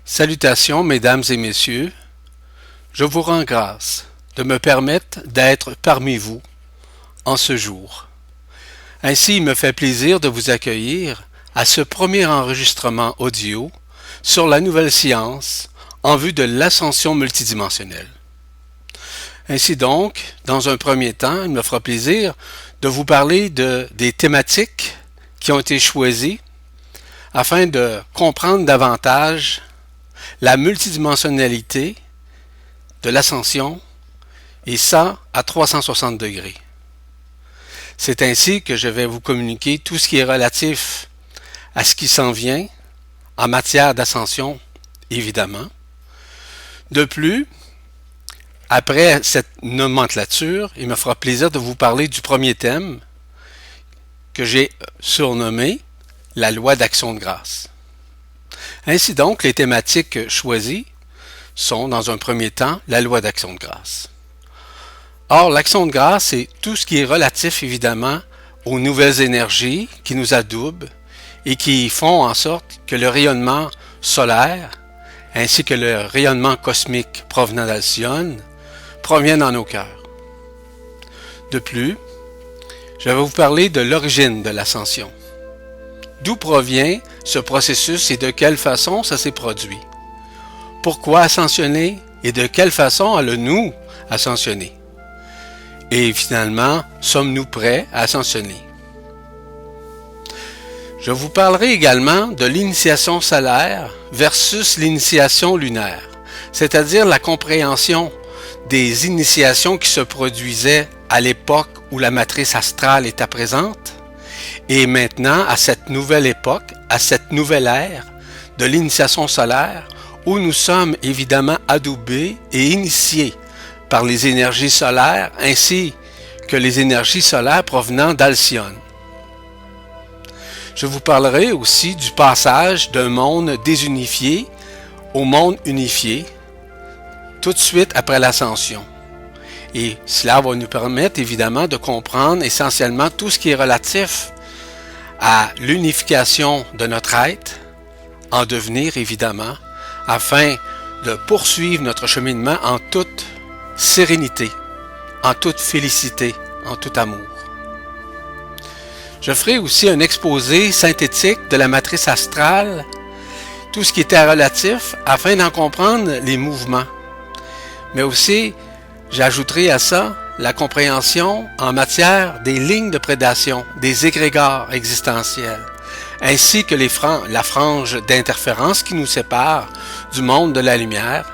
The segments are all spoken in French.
Salutations, mesdames et messieurs. Je vous rends grâce de me permettre d'être parmi vous en ce jour. Ainsi, il me fait plaisir de vous accueillir à ce premier enregistrement audio sur la nouvelle science en vue de l'ascension multidimensionnelle. Ainsi donc, dans un premier temps, il me fera plaisir de vous parler des thématiques qui ont été choisies afin de comprendre davantage la multidimensionnalité de l'ascension, et ça à 360 degrés. C'est ainsi que je vais vous communiquer tout ce qui est relatif à ce qui s'en vient en matière d'ascension, évidemment. De plus, après cette nomenclature, il me fera plaisir de vous parler du premier thème que j'ai surnommé la loi d'action de grâce. Ainsi donc, les thématiques choisies sont, dans un premier temps, la loi d'action de grâce. Or, l'action de grâce, c'est tout ce qui est relatif, évidemment, aux nouvelles énergies qui nous adoubent et qui font en sorte que le rayonnement solaire, ainsi que le rayonnement cosmique provenant d'Alcyone, proviennent dans nos cœurs. De plus, je vais vous parler de l'origine de l'ascension. D'où provient ce processus et de quelle façon ça s'est produit? Pourquoi ascensionner et de quelle façon allons-nous ascensionner? Et finalement, sommes-nous prêts à ascensionner? Je vous parlerai également de l'initiation solaire versus l'initiation lunaire, c'est-à-dire la compréhension des initiations qui se produisaient à l'époque où la matrice astrale était présente, et maintenant à cette nouvelle époque, à cette nouvelle ère de l'initiation solaire, où nous sommes évidemment adoubés et initiés par les énergies solaires ainsi que les énergies solaires provenant d'Alcyone. Je vous parlerai aussi du passage d'un monde désunifié au monde unifié, tout de suite après l'ascension. Et cela va nous permettre évidemment de comprendre essentiellement tout ce qui est relatif à l'unification de notre être, en devenir évidemment, afin de poursuivre notre cheminement en toute sérénité, en toute félicité, en tout amour. Je ferai aussi un exposé synthétique de la matrice astrale, tout ce qui était relatif, afin d'en comprendre les mouvements. Mais aussi, j'ajouterai à ça la compréhension en matière des lignes de prédation, des égrégores existentiels, ainsi que la frange d'interférence qui nous sépare du monde de la lumière,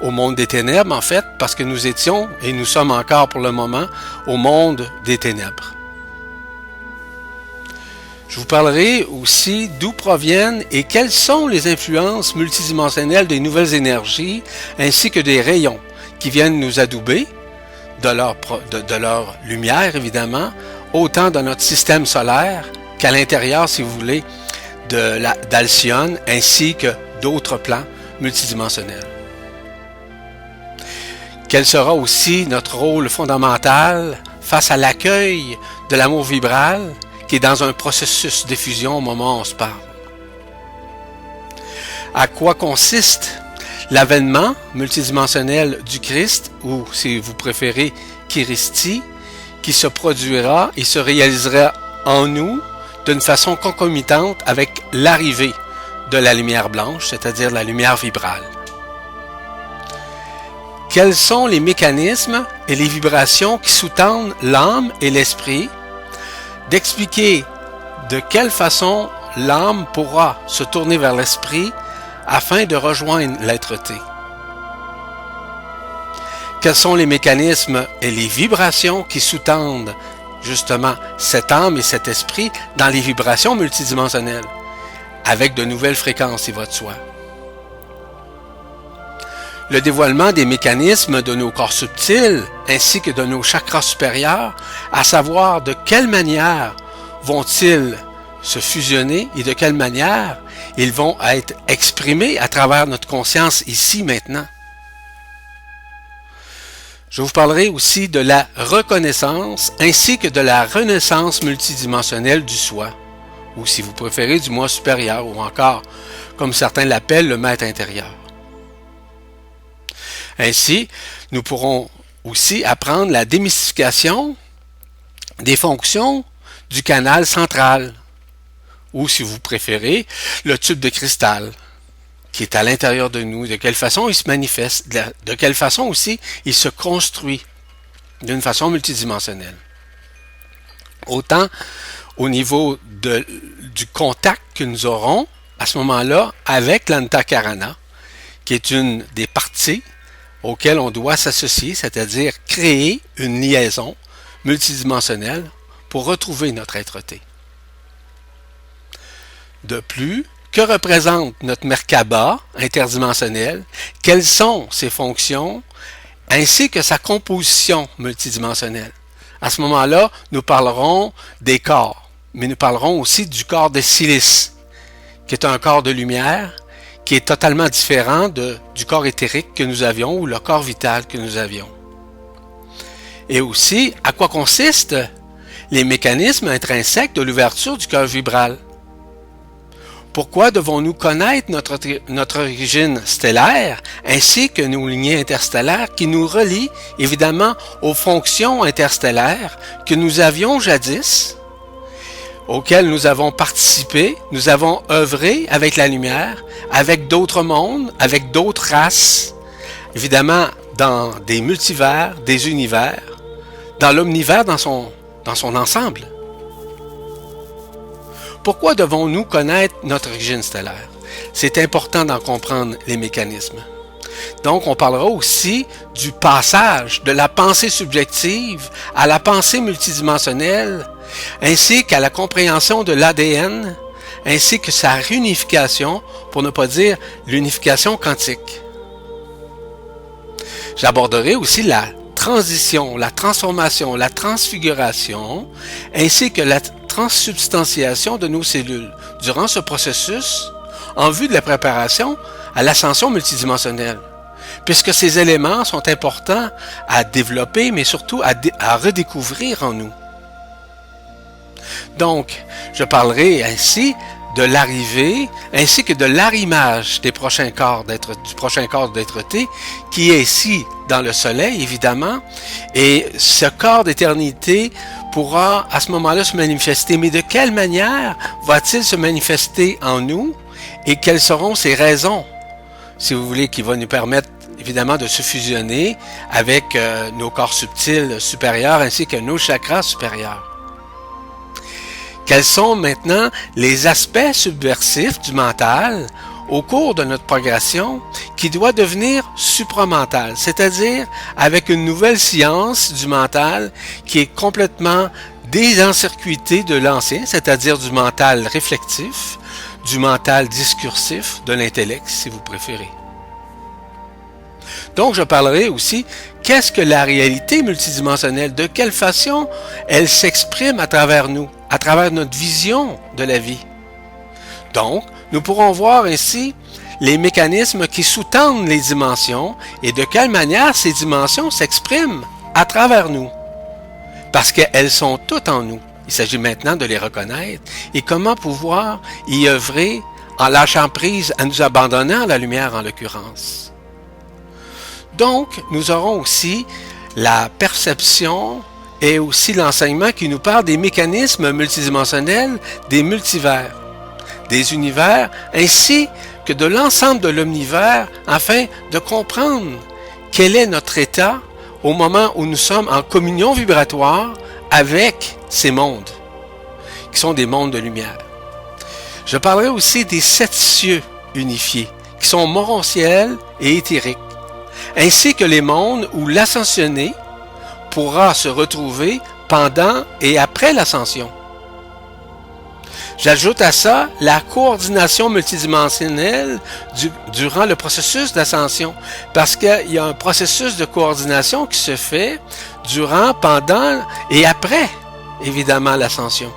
au monde des ténèbres en fait, parce que nous étions, et nous sommes encore pour le moment, au monde des ténèbres. Je vous parlerai aussi d'où proviennent et quelles sont les influences multidimensionnelles des nouvelles énergies, ainsi que des rayons qui viennent nous adouber, de leur lumière, évidemment, autant dans notre système solaire qu'à l'intérieur, si vous voulez, d'Alcyone, ainsi que d'autres plans multidimensionnels. Quel sera aussi notre rôle fondamental face à l'accueil de l'amour vibral, qui est dans un processus d'effusion au moment où on se parle? À quoi consiste l'avènement multidimensionnel du Christ, ou si vous préférez, Christi, qui se produira et se réalisera en nous d'une façon concomitante avec l'arrivée de la lumière blanche, c'est-à-dire la lumière vibrale. Quels sont les mécanismes et les vibrations qui sous-tendent l'âme et l'esprit? D'expliquer de quelle façon l'âme pourra se tourner vers l'esprit afin de rejoindre l'être-té. Quels sont les mécanismes et les vibrations qui sous-tendent justement cette âme et cet esprit dans les vibrations multidimensionnelles, avec de nouvelles fréquences, il va de soi. Le dévoilement des mécanismes de nos corps subtils ainsi que de nos chakras supérieurs, à savoir de quelle manière vont-ils se fusionner et de quelle manière ils vont être exprimés à travers notre conscience ici maintenant. Je vous parlerai aussi de la reconnaissance ainsi que de la renaissance multidimensionnelle du soi, ou si vous préférez, du moi supérieur, ou encore, comme certains l'appellent, le maître intérieur. Ainsi, nous pourrons aussi apprendre la démystification des fonctions du canal central, ou si vous préférez, le tube de cristal, qui est à l'intérieur de nous, de quelle façon il se manifeste, de quelle façon aussi il se construit d'une façon multidimensionnelle. Autant au niveau du contact que nous aurons à ce moment-là avec l'antakarana, qui est une des parties auxquelles on doit s'associer, c'est-à-dire créer une liaison multidimensionnelle pour retrouver notre être-té. De plus, que représente notre Merkaba interdimensionnel, quelles sont ses fonctions, ainsi que sa composition multidimensionnelle. À ce moment-là, nous parlerons des corps, mais nous parlerons aussi du corps de silice, qui est un corps de lumière, qui est totalement différent du corps éthérique que nous avions ou le corps vital que nous avions. Et aussi, à quoi consistent les mécanismes intrinsèques de l'ouverture du cœur vibral? Pourquoi devons-nous connaître notre origine stellaire ainsi que nos lignées interstellaires qui nous relient évidemment aux fonctions interstellaires que nous avions jadis, auxquelles nous avons participé, nous avons œuvré avec la lumière, avec d'autres mondes, avec d'autres races, évidemment dans des multivers, des univers, dans l'omnivers dans son ensemble. Pourquoi devons-nous connaître notre origine stellaire? C'est important d'en comprendre les mécanismes. Donc, on parlera aussi du passage de la pensée subjective à la pensée multidimensionnelle, ainsi qu'à la compréhension de l'ADN, ainsi que sa réunification, pour ne pas dire l'unification quantique. J'aborderai aussi la transition, la transformation, la transfiguration, ainsi que la transsubstantiation de nos cellules durant ce processus en vue de la préparation à l'ascension multidimensionnelle, puisque ces éléments sont importants à développer, mais surtout à redécouvrir en nous. Donc, je parlerai ainsi de l'arrivée ainsi que de l'arrimage du prochain corps d'être-té qui est ici dans le soleil évidemment, et ce corps d'éternité pourra à ce moment-là se manifester. Mais de quelle manière va-t-il se manifester en nous et quelles seront ses raisons, si vous voulez, qui vont nous permettre évidemment de se fusionner avec nos corps subtils supérieurs ainsi que nos chakras supérieurs. Quels sont maintenant les aspects subversifs du mental au cours de notre progression qui doit devenir supramental, c'est-à-dire avec une nouvelle science du mental qui est complètement désencircuitée de l'ancien, c'est-à-dire du mental réflectif, du mental discursif, de l'intellect si vous préférez. Donc je parlerai aussi qu'est-ce que la réalité multidimensionnelle, de quelle façon elle s'exprime à travers nous, à travers notre vision de la vie. Donc, nous pourrons voir ainsi les mécanismes qui sous-tendent les dimensions et de quelle manière ces dimensions s'expriment à travers nous. Parce qu'elles sont toutes en nous. Il s'agit maintenant de les reconnaître et comment pouvoir y œuvrer en lâchant prise, à nous abandonner à la lumière en l'occurrence. Donc, nous aurons aussi la perception et aussi l'enseignement qui nous parle des mécanismes multidimensionnels, des multivers, des univers, ainsi que de l'ensemble de l'omnivers, afin de comprendre quel est notre état au moment où nous sommes en communion vibratoire avec ces mondes, qui sont des mondes de lumière. Je parlerai aussi des 7 cieux unifiés, qui sont morontiels et éthériques, ainsi que les mondes où l'ascensionné pourra se retrouver pendant et après l'ascension. J'ajoute à ça la coordination multidimensionnelle durant le processus d'ascension, parce qu'il y a un processus de coordination qui se fait durant, pendant et après, évidemment, l'ascension.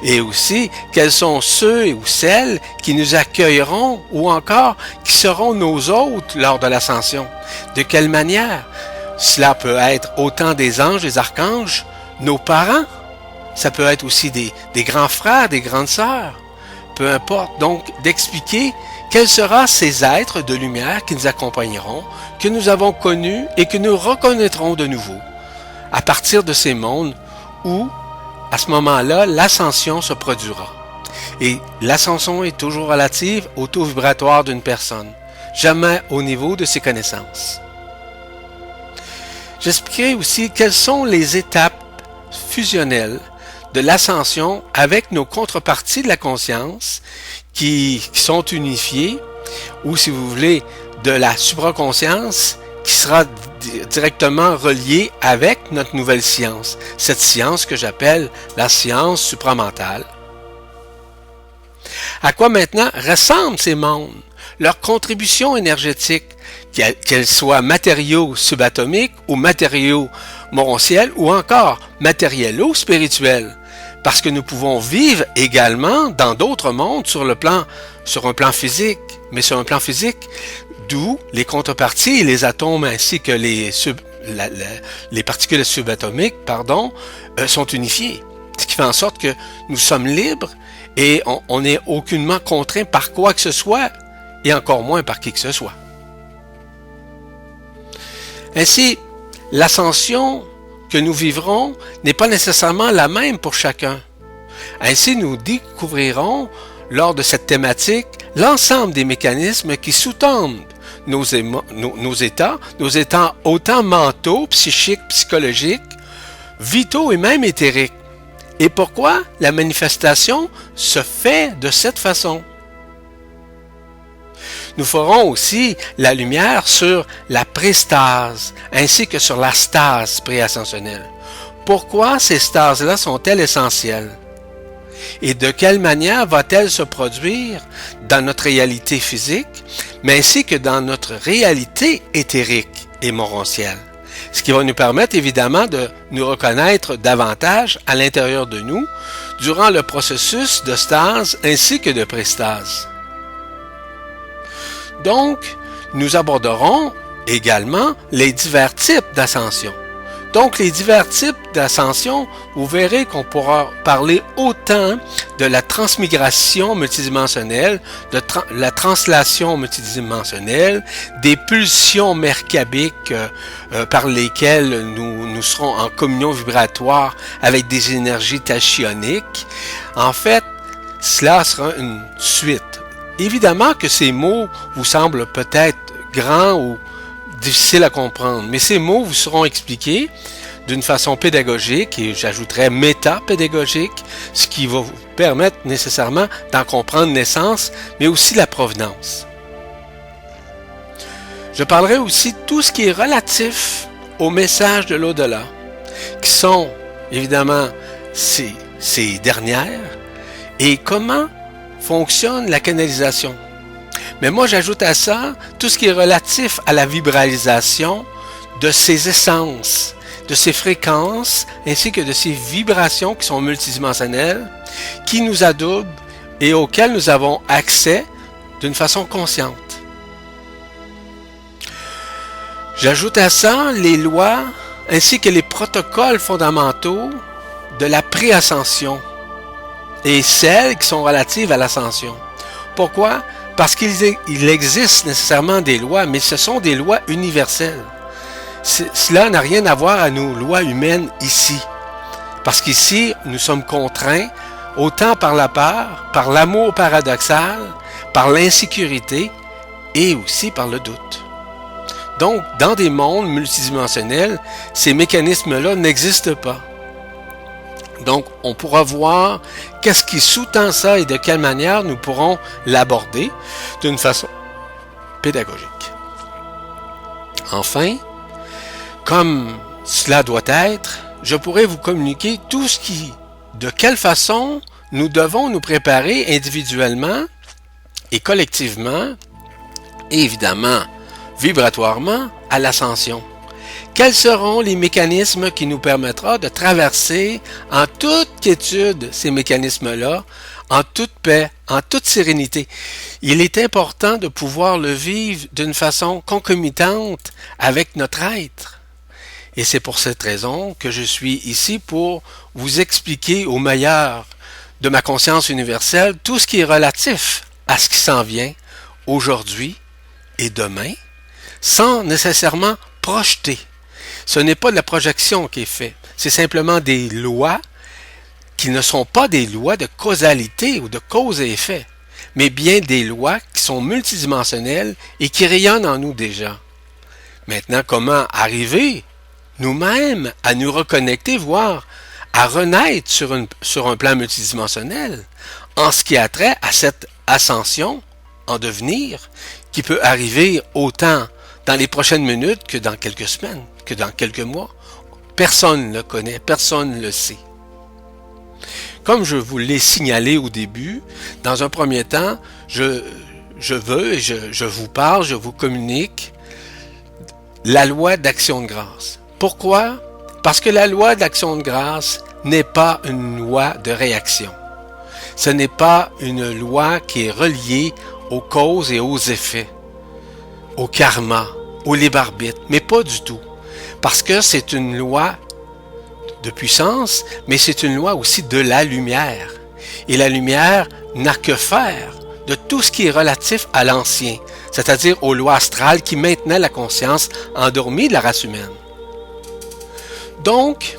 Et aussi, quels sont ceux ou celles qui nous accueilleront ou encore qui seront nos hôtes lors de l'ascension? De quelle manière? Cela peut être autant des anges, des archanges, nos parents, ça peut être aussi des grands frères, des grandes sœurs, peu importe. Donc, d'expliquer quels seront ces êtres de lumière qui nous accompagneront, que nous avons connus et que nous reconnaîtrons de nouveau, à partir de ces mondes où, à ce moment-là, l'ascension se produira. Et l'ascension est toujours relative au taux vibratoire d'une personne, jamais au niveau de ses connaissances. J'expliquerai aussi quelles sont les étapes fusionnelles de l'ascension avec nos contreparties de la conscience qui sont unifiées, ou si vous voulez, de la supraconscience qui sera directement reliée avec notre nouvelle science, cette science que j'appelle la science supramentale. À quoi maintenant ressemblent ces mondes, leur contribution énergétique, qu'elles soient matériaux subatomiques ou matériaux morontiels ou encore matériello-spirituels, parce que nous pouvons vivre également dans d'autres mondes sur un plan physique, mais sur un plan physique, d'où les contreparties, les atomes ainsi que les particules subatomiques, sont unifiées. Ce qui fait en sorte que nous sommes libres et on n'est aucunement contraint par quoi que ce soit, et encore moins par qui que ce soit. Ainsi, l'ascension que nous vivrons n'est pas nécessairement la même pour chacun. Ainsi, nous découvrirons, lors de cette thématique, l'ensemble des mécanismes qui sous-tendent nos états autant mentaux, psychiques, psychologiques, vitaux et même éthériques. Et pourquoi la manifestation se fait de cette façon? Nous ferons aussi la lumière sur la pré-stase, ainsi que sur la stase pré-ascensionnelle. Pourquoi ces stases-là sont-elles essentielles? Et de quelle manière va-t-elle se produire dans notre réalité physique, mais ainsi que dans notre réalité éthérique et morontielle? Ce qui va nous permettre évidemment de nous reconnaître davantage à l'intérieur de nous durant le processus de stase ainsi que de pré-stase. Donc, nous aborderons également les divers types d'ascension. Donc, les divers types d'ascension, vous verrez qu'on pourra parler autant de la transmigration multidimensionnelle, de la translation multidimensionnelle, des pulsions merkabiques par lesquelles nous serons en communion vibratoire avec des énergies tachyoniques. En fait, cela sera une suite. Évidemment que ces mots vous semblent peut-être grands ou difficiles à comprendre, mais ces mots vous seront expliqués d'une façon pédagogique et j'ajouterais métapédagogique, ce qui va vous permettre nécessairement d'en comprendre l'essence, mais aussi la provenance. Je parlerai aussi de tout ce qui est relatif au message de l'au-delà, qui sont évidemment ces dernières, et comment fonctionne la canalisation. Mais moi, j'ajoute à ça tout ce qui est relatif à la vibralisation de ces essences, de ces fréquences, ainsi que de ces vibrations qui sont multidimensionnelles, qui nous adoubent et auxquelles nous avons accès d'une façon consciente. J'ajoute à ça les lois ainsi que les protocoles fondamentaux de la pré-ascension et celles qui sont relatives à l'ascension. Pourquoi? Parce qu'il existe nécessairement des lois, mais ce sont des lois universelles. Cela n'a rien à voir à nos lois humaines ici. Parce qu'ici, nous sommes contraints autant par la peur, par l'amour paradoxal, par l'insécurité et aussi par le doute. Donc, dans des mondes multidimensionnels, ces mécanismes-là n'existent pas. Donc, on pourra voir qu'est-ce qui sous-tend ça et de quelle manière nous pourrons l'aborder d'une façon pédagogique. Enfin, comme cela doit être, je pourrais vous communiquer tout ce de quelle façon nous devons nous préparer individuellement et collectivement, et évidemment vibratoirement, à l'ascension. Quels seront les mécanismes qui nous permettront de traverser en toute quiétude ces mécanismes-là, en toute paix, en toute sérénité? Il est important de pouvoir le vivre d'une façon concomitante avec notre être. Et c'est pour cette raison que je suis ici pour vous expliquer au meilleur de ma conscience universelle tout ce qui est relatif à ce qui s'en vient aujourd'hui et demain, sans nécessairement projeter. Ce n'est pas de la projection qui est faite, c'est simplement des lois qui ne sont pas des lois de causalité ou de cause et effet, mais bien des lois qui sont multidimensionnelles et qui rayonnent en nous déjà. Maintenant, comment arriver nous-mêmes à nous reconnecter, voire à renaître sur un plan multidimensionnel en ce qui a trait à cette ascension en devenir qui peut arriver autant dans les prochaines minutes que dans quelques semaines, que dans quelques mois. Personne ne le connaît, personne ne le sait. Comme je vous l'ai signalé au début, dans un premier temps, je vous parle, je vous communique la loi d'action de grâce. Pourquoi? Parce que la loi d'action de grâce n'est pas une loi de réaction. Ce n'est pas une loi qui est reliée aux causes et aux effets, au karma, au libre arbitre, mais pas du tout. Parce que c'est une loi de puissance, mais c'est une loi aussi de la lumière. Et la lumière n'a que faire de tout ce qui est relatif à l'ancien, c'est-à-dire aux lois astrales qui maintenaient la conscience endormie de la race humaine. Donc,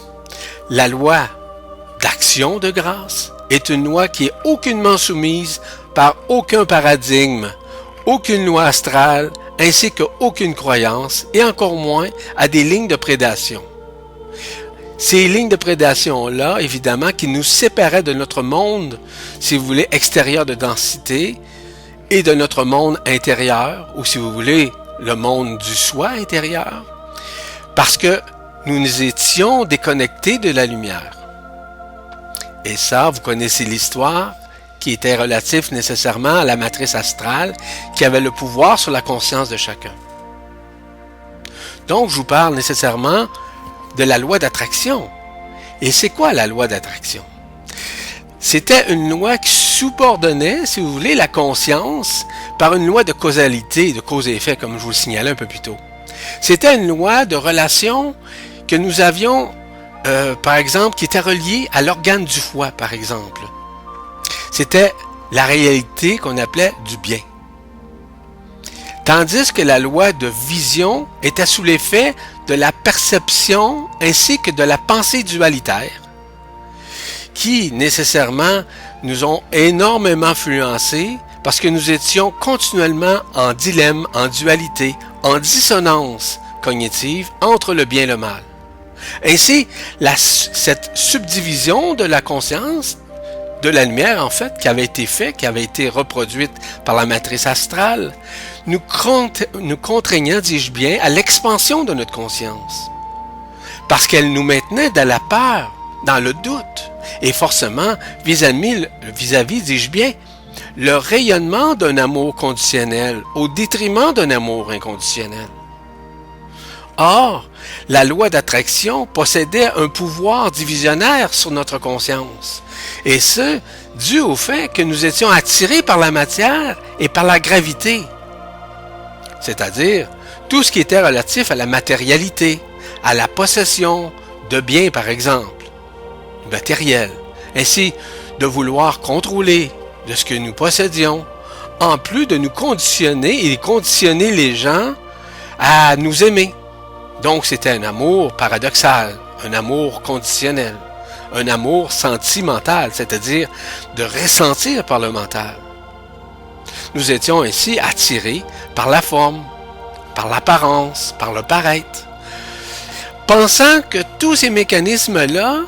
la loi d'action de grâce est une loi qui est aucunement soumise par aucun paradigme, aucune loi astrale, ainsi qu'aucune croyance, et encore moins à des lignes de prédation. Ces lignes de prédation-là, évidemment, qui nous séparaient de notre monde, si vous voulez, extérieur de densité, et de notre monde intérieur, ou si vous voulez, le monde du soi intérieur, parce que nous étions déconnectés de la lumière. Et ça, vous connaissez l'histoire, qui était relative nécessairement à la matrice astrale, qui avait le pouvoir sur la conscience de chacun. Donc, je vous parle nécessairement de la loi d'attraction. Et c'est quoi la loi d'attraction? C'était une loi qui subordonnait, si vous voulez, la conscience par une loi de causalité, de cause et effet, comme je vous le signalais un peu plus tôt. C'était une loi de relation que nous avions, par exemple, qui était reliée à l'organe du foie, par exemple. C'était la réalité qu'on appelait du bien. Tandis que la loi de vision était sous l'effet de la perception ainsi que de la pensée dualitaire, qui nécessairement nous ont énormément influencés parce que nous étions continuellement en dilemme, en dualité, en dissonance cognitive entre le bien et le mal. Ainsi, cette subdivision de la conscience, de la lumière en fait, qui avait été faite, qui avait été reproduite par la matrice astrale, nous contraignant, dis-je bien, à l'expansion de notre conscience. Parce qu'elle nous maintenait dans la peur, dans le doute, et forcément vis-à-vis, dis-je bien, le rayonnement d'un amour conditionnel au détriment d'un amour inconditionnel. Or, la loi d'attraction possédait un pouvoir divisionnaire sur notre conscience, et ce, dû au fait que nous étions attirés par la matière et par la gravité, c'est-à-dire tout ce qui était relatif à la matérialité, à la possession de biens par exemple, du matériel, ainsi de vouloir contrôler de ce que nous possédions, en plus de nous conditionner et conditionner les gens à nous aimer. Donc c'était un amour paradoxal, un amour conditionnel, un amour sentimental, c'est-à-dire de ressentir par le mental. Nous étions ainsi attirés par la forme, par l'apparence, par le paraître, pensant que tous ces mécanismes-là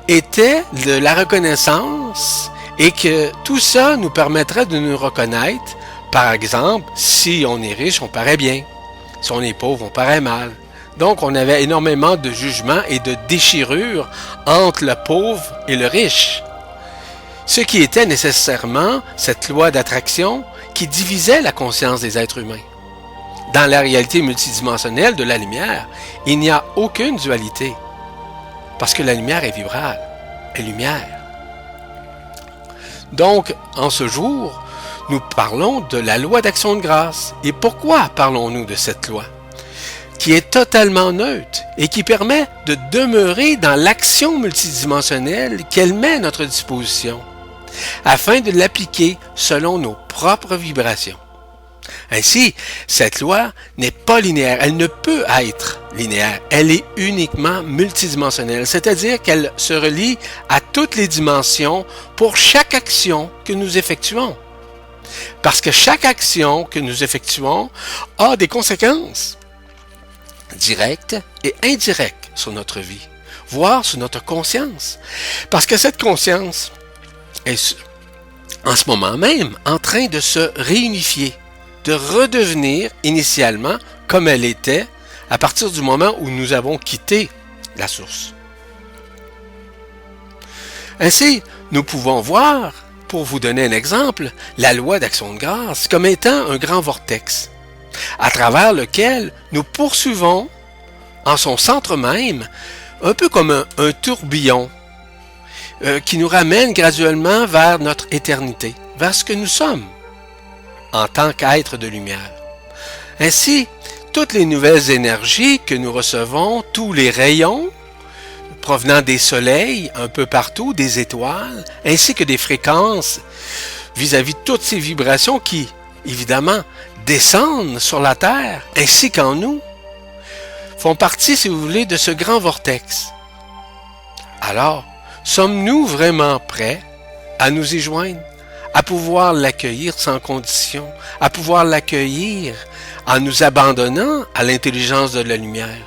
étaient de la reconnaissance et que tout ça nous permettrait de nous reconnaître. Par exemple, si on est riche, on paraît bien. Si on est pauvre, on paraît mal. Donc, on avait énormément de jugements et de déchirures entre le pauvre et le riche. Ce qui était nécessairement cette loi d'attraction qui divisait la conscience des êtres humains. Dans la réalité multidimensionnelle de la lumière, il n'y a aucune dualité. Parce que la lumière est vibrale, est lumière. Donc, en ce jour, nous parlons de la loi d'action de grâce. Et pourquoi parlons-nous de cette loi? qui est totalement neutre et qui permet de demeurer dans l'action multidimensionnelle qu'elle met à notre disposition, afin de l'appliquer selon nos propres vibrations. Ainsi, cette loi n'est pas linéaire, elle ne peut être linéaire, elle est uniquement multidimensionnelle, c'est-à-dire qu'elle se relie à toutes les dimensions pour chaque action que nous effectuons. Parce que chaque action que nous effectuons a des conséquences directes et indirectes sur notre vie, voire sur notre conscience. Parce que cette conscience est en ce moment même en train de se réunifier, de redevenir initialement comme elle était à partir du moment où nous avons quitté la source. Ainsi, nous pouvons voir, pour vous donner un exemple, la loi d'action de grâce comme étant un grand vortex, à travers lequel nous poursuivons en son centre même, un peu comme un tourbillon qui nous ramène graduellement vers notre éternité, vers ce que nous sommes en tant qu'être de lumière. Ainsi, toutes les nouvelles énergies que nous recevons, tous les rayons provenant des soleils un peu partout, des étoiles, ainsi que des fréquences vis-à-vis de toutes ces vibrations qui, évidemment, descendent sur la Terre, ainsi qu'en nous, font partie, si vous voulez, de ce grand vortex. Alors, sommes-nous vraiment prêts à nous y joindre, à pouvoir l'accueillir sans condition, à pouvoir l'accueillir en nous abandonnant à l'intelligence de la lumière,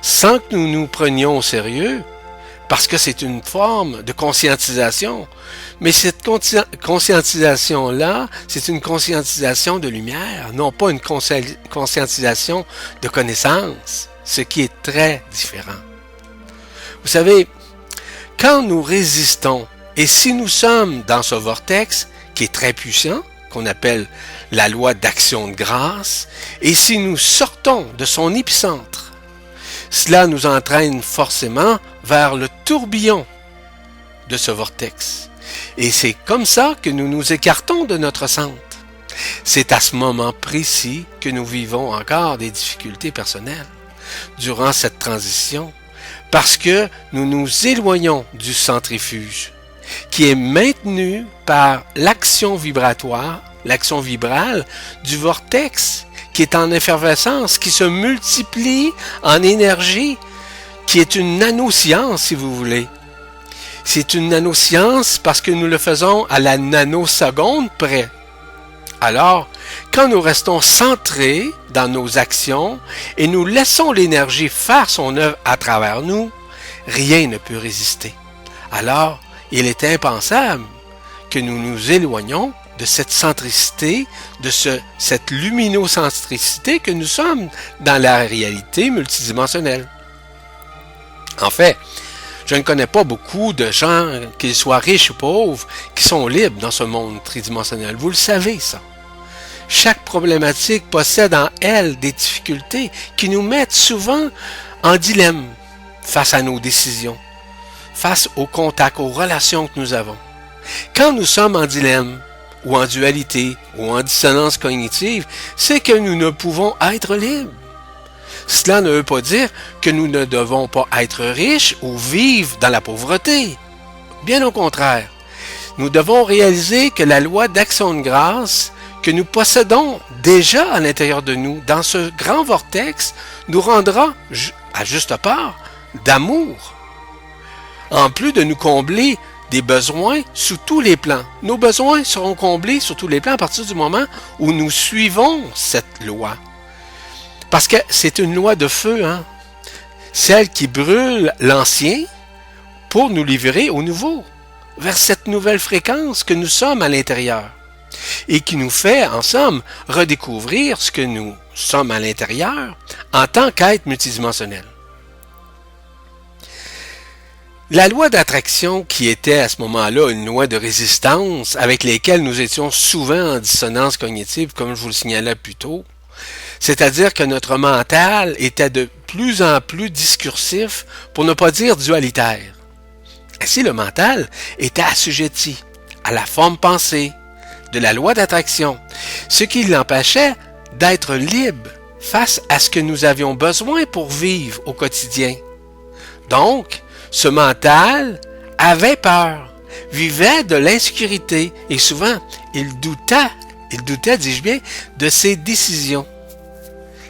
sans que nous nous prenions au sérieux, parce que c'est une forme de conscientisation. Mais cette conscientisation-là, c'est une conscientisation de lumière, non pas une conscientisation de connaissance, ce qui est très différent. Vous savez, quand nous résistons, et si nous sommes dans ce vortex qui est très puissant, qu'on appelle la loi d'action de grâce, et si nous sortons de son épicentre, cela nous entraîne forcément vers le tourbillon de ce vortex. Et c'est comme ça que nous nous écartons de notre centre. C'est à ce moment précis que nous vivons encore des difficultés personnelles durant cette transition, parce que nous nous éloignons du centrifuge, qui est maintenu par l'action vibratoire, l'action vibrale du vortex qui est en effervescence, qui se multiplie en énergie, qui est une nanoscience, si vous voulez. C'est une nanoscience parce que nous le faisons à la nanoseconde près. Alors, quand nous restons centrés dans nos actions et nous laissons l'énergie faire son œuvre à travers nous, rien ne peut résister. Alors, il est impensable que nous nous éloignions de cette centricité, de cette luminocentricité que nous sommes dans la réalité multidimensionnelle. En fait, je ne connais pas beaucoup de gens, qu'ils soient riches ou pauvres, qui sont libres dans ce monde tridimensionnel. Vous le savez, ça. Chaque problématique possède en elle des difficultés qui nous mettent souvent en dilemme face à nos décisions, face au contact, aux relations que nous avons. Quand nous sommes en dilemme, ou en dualité, ou en dissonance cognitive, c'est que nous ne pouvons être libres. Cela ne veut pas dire que nous ne devons pas être riches ou vivre dans la pauvreté. Bien au contraire, nous devons réaliser que la loi d'action de grâce que nous possédons déjà à l'intérieur de nous, dans ce grand vortex, nous rendra, à juste part, d'amour. En plus de nous combler des besoins sous tous les plans. Nos besoins seront comblés sur tous les plans à partir du moment où nous suivons cette loi. Parce que c'est une loi de feu, hein? Celle qui brûle l'ancien pour nous livrer au nouveau, vers cette nouvelle fréquence que nous sommes à l'intérieur et qui nous fait, en somme, redécouvrir ce que nous sommes à l'intérieur en tant qu'être multidimensionnel. La loi d'attraction, qui était à ce moment-là une loi de résistance avec laquelle nous étions souvent en dissonance cognitive, comme je vous le signalais plus tôt, c'est-à-dire que notre mental était de plus en plus discursif, pour ne pas dire dualitaire. Ainsi, le mental était assujetti à la forme pensée de la loi d'attraction, ce qui l'empêchait d'être libre face à ce que nous avions besoin pour vivre au quotidien. Donc, ce mental avait peur, vivait de l'insécurité et souvent, il doutait, dis-je bien, de ses décisions.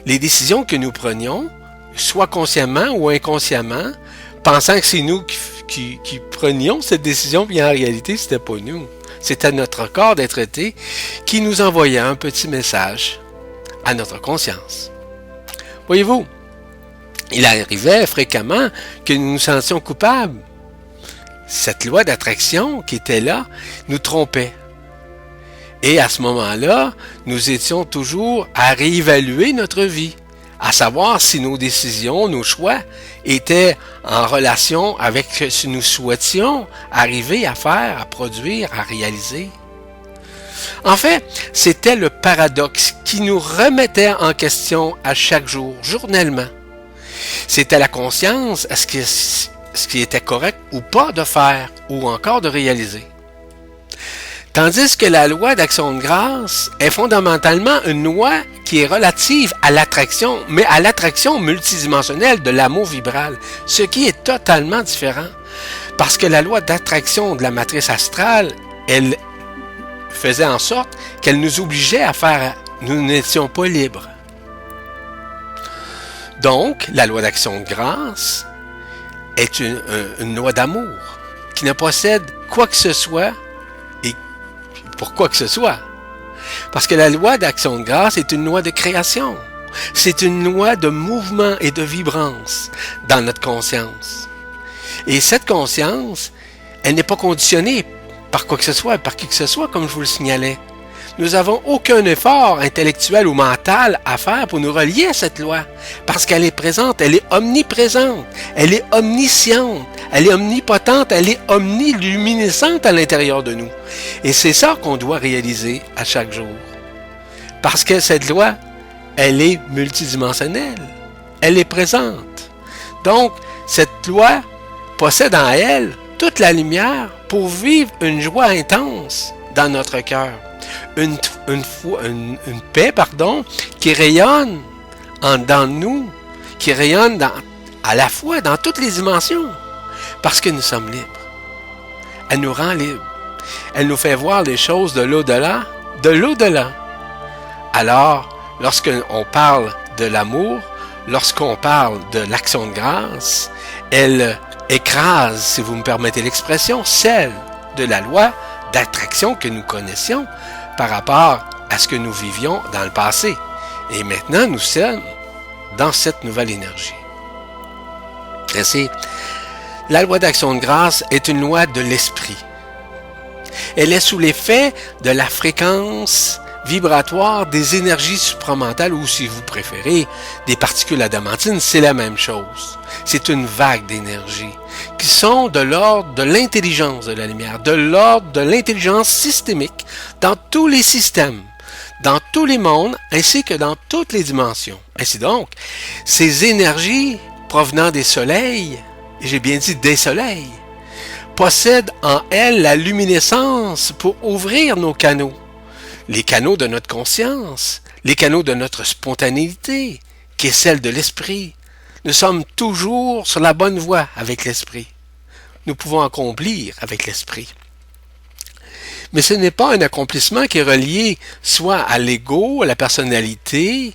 Les décisions que nous prenions, soit consciemment ou inconsciemment, pensant que c'est nous qui prenions cette décision, puis en réalité, c'était pas nous. C'était notre corps d'être-té qui nous envoyait un petit message à notre conscience. Voyez-vous, il arrivait fréquemment que nous nous sentions coupables. Cette loi d'attraction qui était là nous trompait. Et à ce moment-là, nous étions toujours à réévaluer notre vie, à savoir si nos décisions, nos choix étaient en relation avec ce que nous souhaitions arriver à faire, à produire, à réaliser. En fait, c'était le paradoxe qui nous remettait en question à chaque jour, journellement. C'était la conscience à ce qui était correct ou pas de faire, ou encore de réaliser. Tandis que la loi d'action de grâce est fondamentalement une loi qui est relative à l'attraction, mais à l'attraction multidimensionnelle de l'amour vibral, ce qui est totalement différent. Parce que la loi d'attraction de la matrice astrale, elle faisait en sorte qu'elle nous obligeait à faire, nous n'étions pas libres. Donc, la loi d'action de grâce est une loi d'amour qui ne possède quoi que ce soit et pour quoi que ce soit. Parce que la loi d'action de grâce est une loi de création. C'est une loi de mouvement et de vibrance dans notre conscience. Et cette conscience, elle n'est pas conditionnée par quoi que ce soit, par qui que ce soit, comme je vous le signalais. Nous n'avons aucun effort intellectuel ou mental à faire pour nous relier à cette loi, parce qu'elle est présente, elle est omniprésente, elle est omnisciente, elle est omnipotente, elle est omniluminescente à l'intérieur de nous. Et c'est ça qu'on doit réaliser à chaque jour. Parce que cette loi, elle est multidimensionnelle, elle est présente. Donc, cette loi possède en elle toute la lumière pour vivre une joie intense dans notre cœur. Une paix, qui rayonne en dedans de nous, qui rayonne à la fois dans toutes les dimensions, parce que nous sommes libres. Elle nous rend libres. Elle nous fait voir les choses de l'au-delà, de l'au-delà. Alors, lorsqu'on parle de l'amour, lorsqu'on parle de l'action de grâce, elle écrase, si vous me permettez l'expression, celle de la loi d'attraction que nous connaissions par rapport à ce que nous vivions dans le passé. Et maintenant, nous sommes dans cette nouvelle énergie. La loi d'action de grâce est une loi de l'esprit. Elle est sous l'effet de la fréquence vibratoire des énergies supramentales ou, si vous préférez, des particules adamantines, c'est la même chose. C'est une vague d'énergie qui sont de l'ordre de l'intelligence de la lumière, de l'ordre de l'intelligence systémique dans tous les systèmes, dans tous les mondes, ainsi que dans toutes les dimensions. Ainsi donc, ces énergies provenant des soleils, et j'ai bien dit des soleils, possèdent en elles la luminescence pour ouvrir nos canaux, les canaux de notre conscience, les canaux de notre spontanéité, qui est celle de l'esprit. Nous sommes toujours sur la bonne voie avec l'esprit. Nous pouvons accomplir avec l'esprit. Mais ce n'est pas un accomplissement qui est relié soit à l'ego, à la personnalité,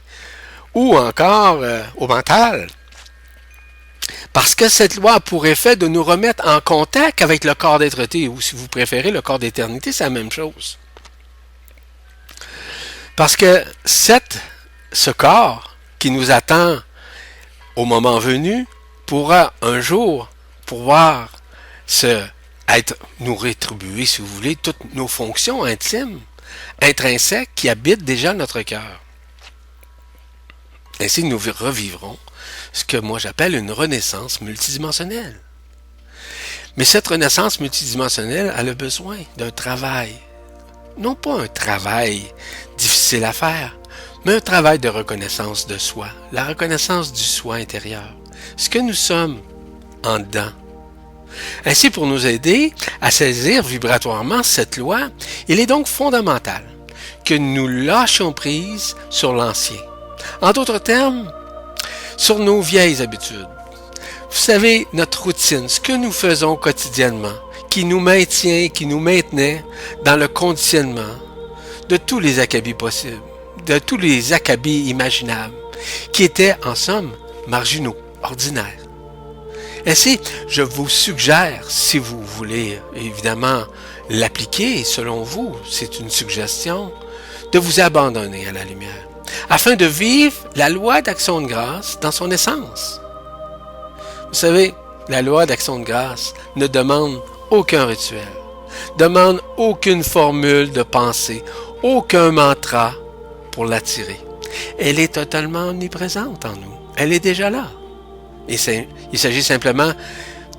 ou encore au mental. Parce que cette loi a pour effet de nous remettre en contact avec le corps d'être-té, ou si vous préférez, le corps d'éternité, c'est la même chose. Parce que ce corps qui nous attend au moment venu pourra un jour pouvoir nous rétribuer, si vous voulez, toutes nos fonctions intimes, intrinsèques qui habitent déjà notre cœur. Ainsi, nous revivrons ce que moi j'appelle une renaissance multidimensionnelle. Mais cette renaissance multidimensionnelle, elle a besoin d'un travail. Non pas un travail difficile à faire, mais un travail de reconnaissance de soi, la reconnaissance du soi intérieur, ce que nous sommes en dedans. Ainsi, pour nous aider à saisir vibratoirement cette loi, il est donc fondamental que nous lâchions prise sur l'ancien, En d'autres termes, sur nos vieilles habitudes. Vous savez, notre routine, ce que nous faisons quotidiennement, qui nous maintient, qui nous maintenait dans le conditionnement de tous les acabits possibles, de tous les acabits imaginables, qui étaient, en somme, marginaux, ordinaires. Ainsi, je vous suggère, si vous voulez évidemment l'appliquer selon vous, c'est une suggestion, de vous abandonner à la lumière, afin de vivre la loi d'action de grâce dans son essence. Vous savez, la loi d'action de grâce ne demande aucun rituel, demande aucune formule de pensée, aucun mantra pour l'attirer. Elle est totalement omniprésente en nous. Elle est déjà là. Il s'agit simplement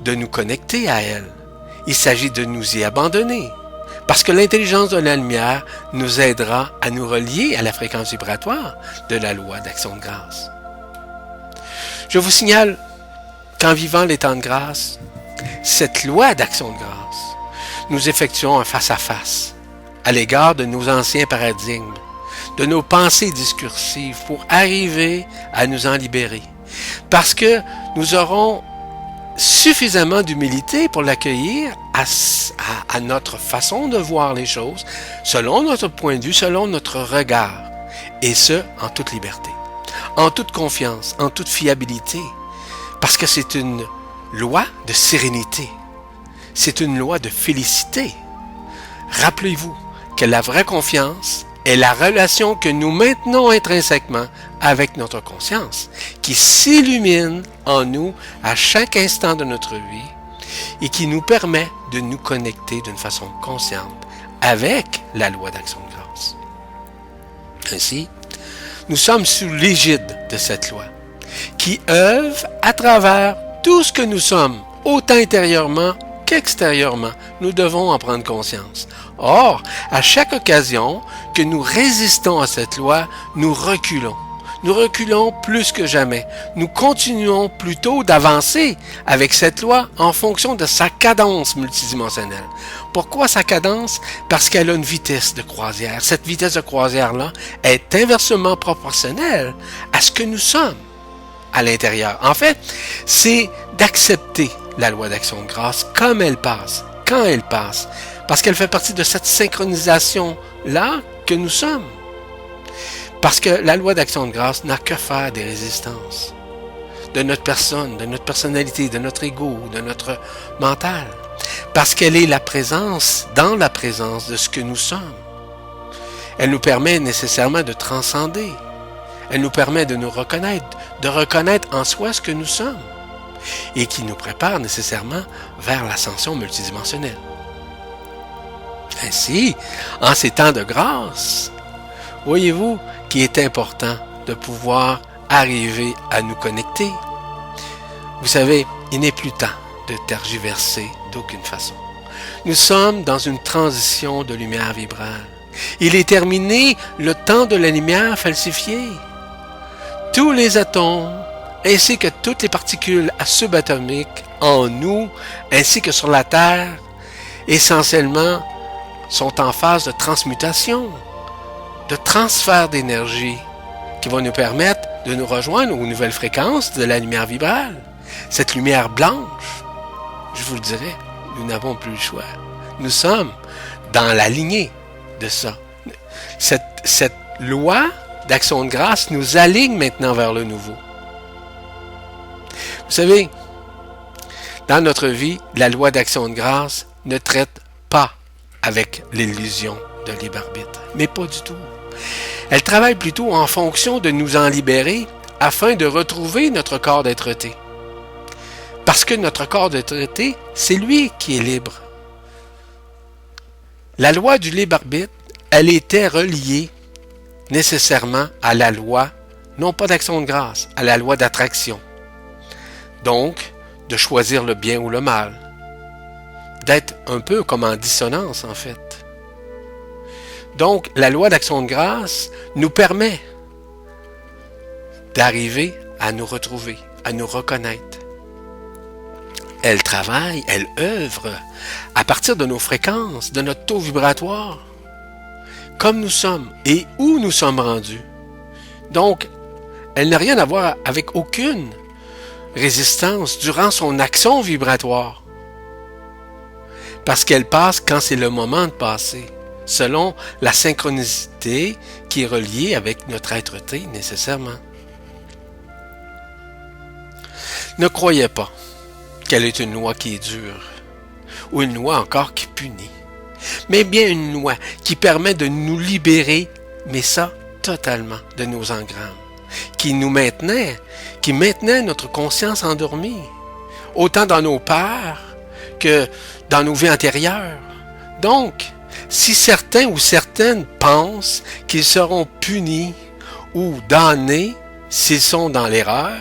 de nous connecter à elle. Il s'agit de nous y abandonner. Parce que l'intelligence de la lumière nous aidera à nous relier à la fréquence vibratoire de la loi d'action de grâce. Je vous signale qu'en vivant les temps de grâce, cette loi d'action de grâce, nous effectuons un face-à-face à l'égard de nos anciens paradigmes, de nos pensées discursives pour arriver à nous en libérer. Parce que nous aurons suffisamment d'humilité pour l'accueillir à notre façon de voir les choses, selon notre point de vue, selon notre regard, et ce, en toute liberté, en toute confiance, en toute fiabilité, parce que c'est une loi de sérénité, c'est une loi de félicité. Rappelez-vous que la vraie confiance est la relation que nous maintenons intrinsèquement avec notre conscience, qui s'illumine en nous à chaque instant de notre vie et qui nous permet de nous connecter d'une façon consciente avec la loi d'action de grâce. Ainsi, nous sommes sous l'égide de cette loi, qui œuvre à travers tout ce que nous sommes, autant intérieurement qu'extérieurement. Nous devons en prendre conscience. Or, à chaque occasion que nous résistons à cette loi, nous reculons. Nous reculons plus que jamais. Nous continuons plutôt d'avancer avec cette loi en fonction de sa cadence multidimensionnelle. Pourquoi sa cadence? Parce qu'elle a une vitesse de croisière. Cette vitesse de croisière-là est inversement proportionnelle à ce que nous sommes à l'intérieur. En fait, c'est d'accepter la loi d'action de grâce comme elle passe, quand elle passe, parce qu'elle fait partie de cette synchronisation-là que nous sommes. Parce que la loi d'action de grâce n'a que faire des résistances de notre personne, de notre personnalité, de notre ego, de notre mental. Parce qu'elle est la présence, dans la présence de ce que nous sommes. Elle nous permet nécessairement de transcender. Elle nous permet de nous reconnaître, de reconnaître en soi ce que nous sommes. Et qui nous prépare nécessairement vers l'ascension multidimensionnelle. Ainsi, en ces temps de grâce, voyez-vous qu'il est important de pouvoir arriver à nous connecter. Vous savez, il n'est plus temps de tergiverser d'aucune façon. Nous sommes dans une transition de lumière vibrale. Il est terminé le temps de la lumière falsifiée. Tous les atomes, ainsi que toutes les particules subatomiques en nous, ainsi que sur la Terre, essentiellement, sont en phase de transmutation, de transfert d'énergie, qui va nous permettre de nous rejoindre aux nouvelles fréquences de la lumière vibrale. Cette lumière blanche, je vous le dirai, nous n'avons plus le choix. Nous sommes dans la lignée de ça. Cette loi d'action de grâce nous aligne maintenant vers le nouveau. Vous savez, dans notre vie, la loi d'action de grâce ne traite pas avec l'illusion de libre arbitre, mais pas du tout. Elle travaille plutôt en fonction de nous en libérer afin de retrouver notre corps d'être-té. Parce que notre corps d'être-té, c'est lui qui est libre. La loi du libre arbitre, elle était reliée nécessairement à la loi, non pas d'action de grâce, à la loi d'attraction. Donc, de choisir le bien ou le mal. D'être un peu comme en dissonance, en fait. Donc, la loi d'action de grâce nous permet d'arriver à nous retrouver, à nous reconnaître. Elle travaille, elle œuvre à partir de nos fréquences, de notre taux vibratoire, comme nous sommes et où nous sommes rendus. Donc, Elle n'a rien à voir avec aucune résistance durant son action vibratoire. Parce qu'elle passe quand c'est le moment de passer, selon la synchronicité qui est reliée avec notre être-té nécessairement. Ne croyez pas qu'elle est une loi qui est dure, ou une loi encore qui punit, mais bien une loi qui permet de nous libérer, mais ça totalement, de nos engrammes, qui maintenait notre conscience endormie, autant dans nos peurs que dans nos vies antérieures. Donc, si certains ou certaines pensent qu'ils seront punis ou damnés s'ils sont dans l'erreur,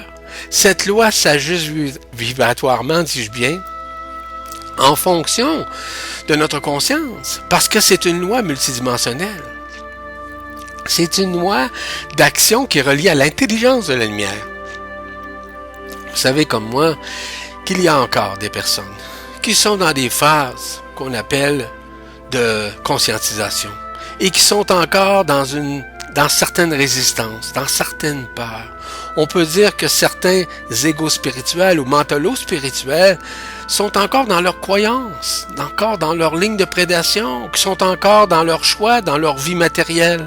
cette loi s'ajuste vibratoirement, dis-je bien, en fonction de notre conscience, parce que c'est une loi multidimensionnelle. C'est une loi d'action qui est reliée à l'intelligence de la lumière. Vous savez comme moi qu'il y a encore des personnes qui sont dans des phases qu'on appelle de conscientisation et qui sont encore dans certaines résistances, dans certaines peurs. On peut dire que certains égos spirituels ou mentalos spirituels sont encore dans leurs croyances, encore dans leur ligne de prédation, qui sont encore dans leurs choix, dans leur vie matérielle,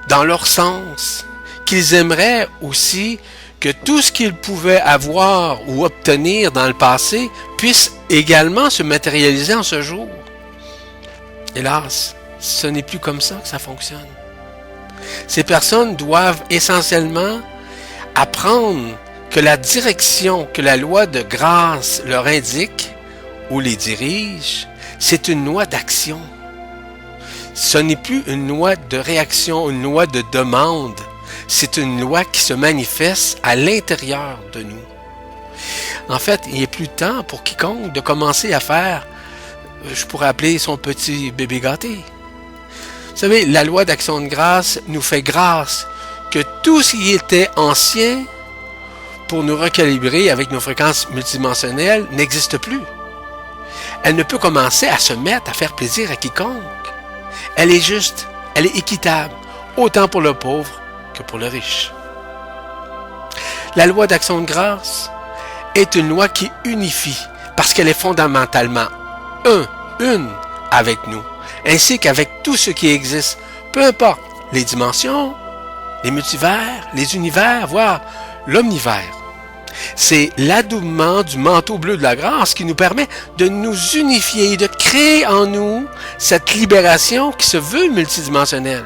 dans leur sens, qu'ils aimeraient aussi que tout ce qu'ils pouvaient avoir ou obtenir dans le passé puisse également se matérialiser en ce jour. Hélas, ce n'est plus comme ça que ça fonctionne. Ces personnes doivent essentiellement apprendre que la direction que la loi de grâce leur indique ou les dirige, c'est une loi d'action. Ce n'est plus une loi de réaction, une loi de demande. C'est une loi qui se manifeste à l'intérieur de nous. En fait, il n'est plus temps pour quiconque de commencer à faire, je pourrais appeler son petit bébé gâté. Vous savez, la loi d'action de grâce nous fait grâce que tout ce qui était ancien pour nous recalibrer avec nos fréquences multidimensionnelles n'existe plus. Elle ne peut commencer à se mettre à faire plaisir à quiconque. Elle est juste, elle est équitable, autant pour le pauvre que pour le riche. La loi d'action de grâce est une loi qui unifie parce qu'elle est fondamentalement une avec nous, ainsi qu'avec tout ce qui existe, peu importe les dimensions, les multivers, les univers, voire l'omnivers. C'est l'adoubement du manteau bleu de la grâce qui nous permet de nous unifier et de créer en nous cette libération qui se veut multidimensionnelle.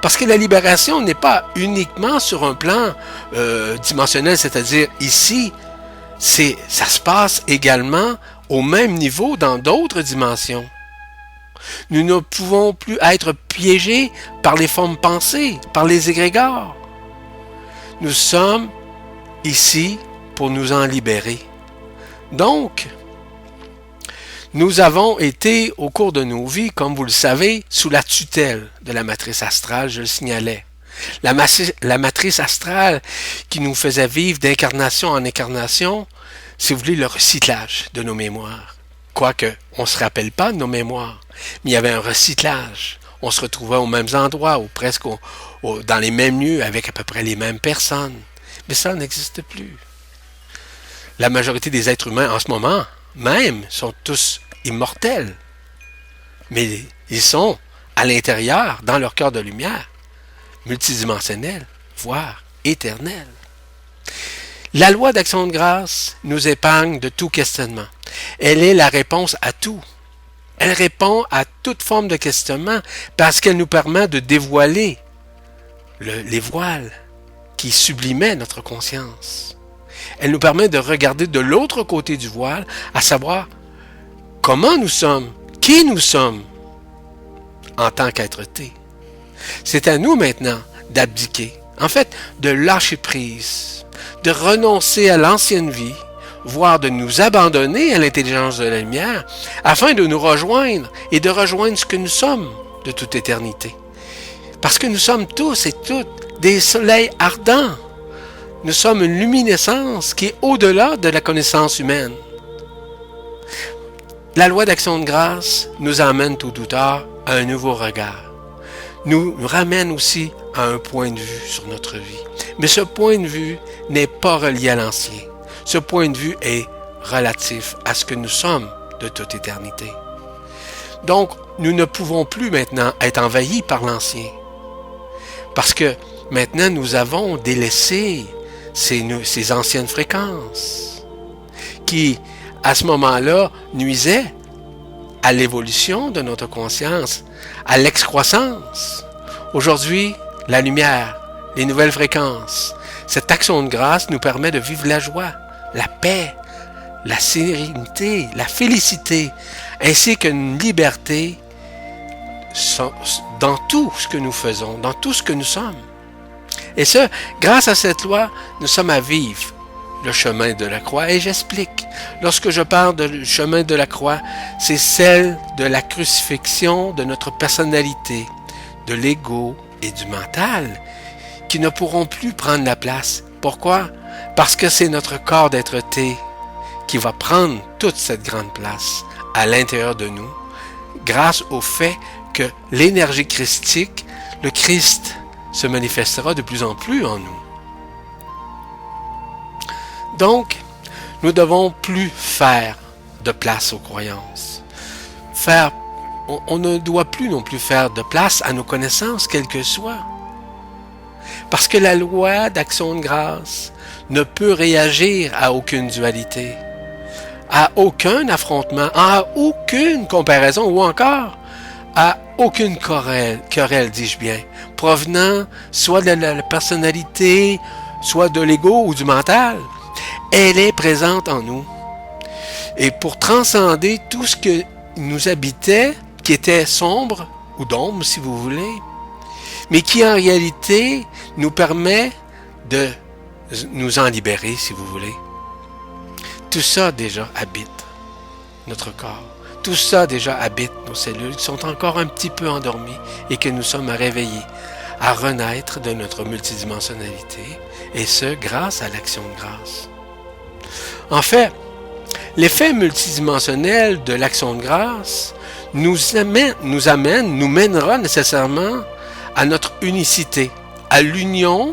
Parce que la libération n'est pas uniquement sur un plan dimensionnel, c'est-à-dire ici, ça se passe également au même niveau dans d'autres dimensions. Nous ne pouvons plus être piégés par les formes pensées, par les égrégores. Nous sommes ici pour nous en libérer. Donc, nous avons été, au cours de nos vies, comme vous le savez, sous la tutelle de la matrice astrale, je le signalais. La matrice astrale qui nous faisait vivre d'incarnation en incarnation, si vous voulez, le recyclage de nos mémoires. Quoique, on ne se rappelle pas de nos mémoires, mais il y avait un recyclage. On se retrouvait aux mêmes endroits, ou presque dans les mêmes lieux, avec à peu près les mêmes personnes. Mais ça n'existe plus. La majorité des êtres humains, en ce moment, même, sont tous immortels. Mais ils sont, à l'intérieur, dans leur cœur de lumière, multidimensionnels, voire éternels. La loi d'action de grâce nous épargne de tout questionnement. Elle est la réponse à tout. Elle répond à toute forme de questionnement parce qu'elle nous permet de dévoiler les voiles qui sublimaient notre conscience. Elle nous permet de regarder de l'autre côté du voile, à savoir comment nous sommes, qui nous sommes en tant qu'être-té. C'est à nous maintenant d'abdiquer, en fait de lâcher prise, de renoncer à l'ancienne vie, voire de nous abandonner à l'intelligence de la lumière, afin de nous rejoindre et de rejoindre ce que nous sommes de toute éternité. Parce que nous sommes tous et toutes des soleils ardents. Nous sommes une luminescence qui est au-delà de la connaissance humaine. La loi d'action de grâce nous amène tôt ou tard à un nouveau regard. Nous ramène aussi à un point de vue sur notre vie. Mais ce point de vue n'est pas relié à l'ancien. Ce point de vue est relatif à ce que nous sommes de toute éternité. Donc, nous ne pouvons plus maintenant être envahis par l'ancien. Parce que maintenant, nous avons délaissé ces anciennes fréquences qui, à ce moment-là, nuisaient à l'évolution de notre conscience, à l'excroissance. Aujourd'hui, la lumière, les nouvelles fréquences, cette action de grâce nous permet de vivre la joie, la paix, la sérénité, la félicité, ainsi qu'une liberté dans tout ce que nous faisons, dans tout ce que nous sommes. Et ça, grâce à cette loi, nous sommes à vivre le chemin de la croix. Et j'explique. Lorsque je parle du chemin de la croix, c'est celle de la crucifixion de notre personnalité, de l'ego et du mental, qui ne pourront plus prendre la place. Pourquoi? Parce que c'est notre corps d'être-té qui va prendre toute cette grande place à l'intérieur de nous, grâce au fait que l'énergie christique, le Christ, se manifestera de plus en plus en nous. Donc, nous devons plus faire de place aux croyances. On ne doit plus non plus faire de place à nos connaissances, quelles que soient. Parce que la loi d'action de grâce ne peut réagir à aucune dualité, à aucun affrontement, à aucune comparaison ou encore à aucune querelle, dis-je bien, provenant soit de la personnalité, soit de l'ego ou du mental. Elle est présente en nous. Et pour transcender tout ce que nous habitait, qui était sombre ou d'ombre, si vous voulez, mais qui en réalité nous permet de nous en libérer, si vous voulez. Tout ça déjà habite notre corps. Tout ça déjà habite nos cellules qui sont encore un petit peu endormies et que nous sommes à réveiller, à renaître de notre multidimensionnalité, et ce, grâce à l'action de grâce. En fait, l'effet multidimensionnel de l'action de grâce nous mènera nécessairement à notre unicité, à l'union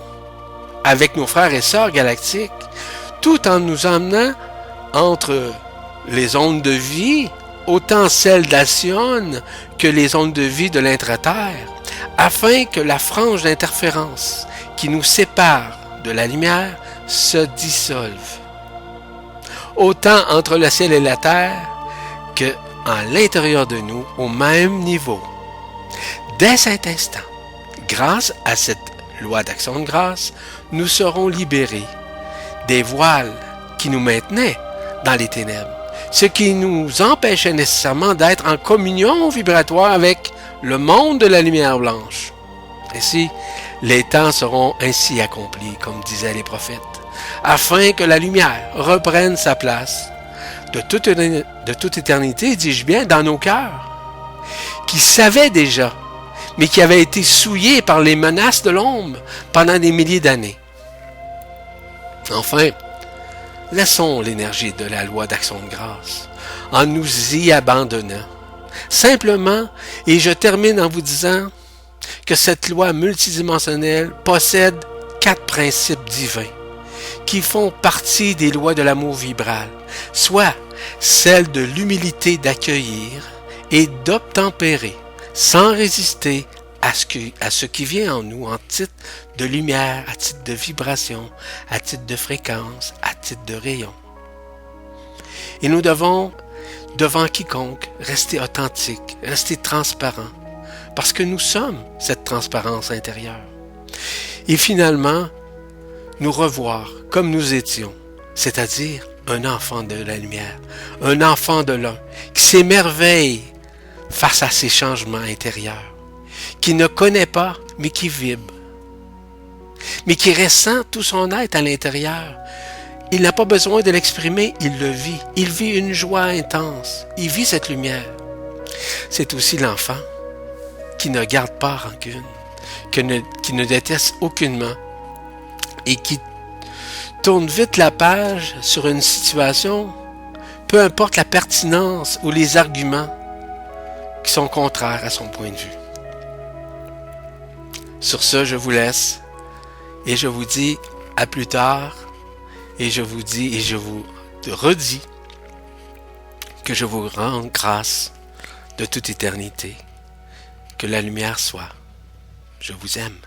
avec nos frères et sœurs galactiques, tout en nous emmenant entre les ondes de vie, autant celles d'Alcyone que les ondes de vie de l'intraterre, afin que la frange d'interférence qui nous sépare de la lumière se dissolve. Autant entre le ciel et la terre que à l'intérieur de nous, au même niveau. Dès cet instant, grâce à cette loi d'action de grâce, nous serons libérés des voiles qui nous maintenaient dans les ténèbres, ce qui nous empêchait nécessairement d'être en communion vibratoire avec le monde de la lumière blanche. Ainsi, les temps seront ainsi accomplis, comme disaient les prophètes, afin que la lumière reprenne sa place de toute éternité, dis-je bien, dans nos cœurs, qui savaient déjà, mais qui avaient été souillés par les menaces de l'ombre pendant des milliers d'années. Enfin, laissons l'énergie de la loi d'action de grâce en nous y abandonnant. Simplement, et je termine en vous disant que cette loi multidimensionnelle possède 4 principes divins qui font partie des lois de l'amour vibral, soit celle de l'humilité d'accueillir et d'obtempérer, sans résister à ce qui vient en nous en titre de lumière, à titre de vibration, à titre de fréquence, à titre de rayon. Et nous devons, devant quiconque, rester authentiques, rester transparents, parce que nous sommes cette transparence intérieure. Et finalement, nous revoir comme nous étions, c'est-à-dire un enfant de la lumière, un enfant de l'un, qui s'émerveille face à ces changements intérieurs, qui ne connaît pas, mais qui vibre, mais qui ressent tout son être à l'intérieur. Il n'a pas besoin de l'exprimer, il le vit. Il vit une joie intense, il vit cette lumière. C'est aussi l'enfant qui ne garde pas rancune, qui ne déteste aucunement et qui tourne vite la page sur une situation, peu importe la pertinence ou les arguments qui sont contraires à son point de vue. Sur ce, je vous laisse Et je vous dis à plus tard. Et je vous dis et je vous redis que je vous rends grâce de toute éternité. Que la lumière soit. Je vous aime.